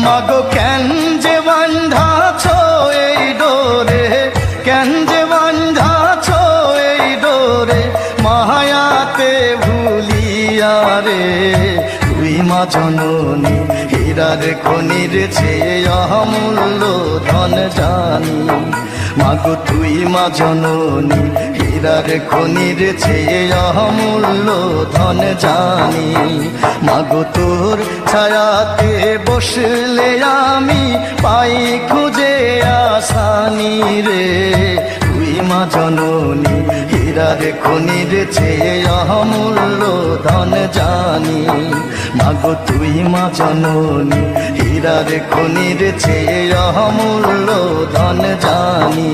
মাগো কেন যে বান্ধাছ এই ডোরে, কেন যে বান্ধাছ এই ডোরে, মায়াতে ভুলিয়া রে। তুই মা জননী হীরার খনির চেয়ে অমূল্য ধন জানি। মাগো তুই মা জননী হীরার খনির চেয়ে অমূল্য ধন জানি। মাগো তোর ছায়াতে বসলে আমি পাই খুঁজে আসানি রে। তুই মা জননী হীরার খনির চেয়ে অমূল্য ধন জানি। মাগো তুই মা জননী হীরার খনির চেয়ে অমূল্য ধন জানি।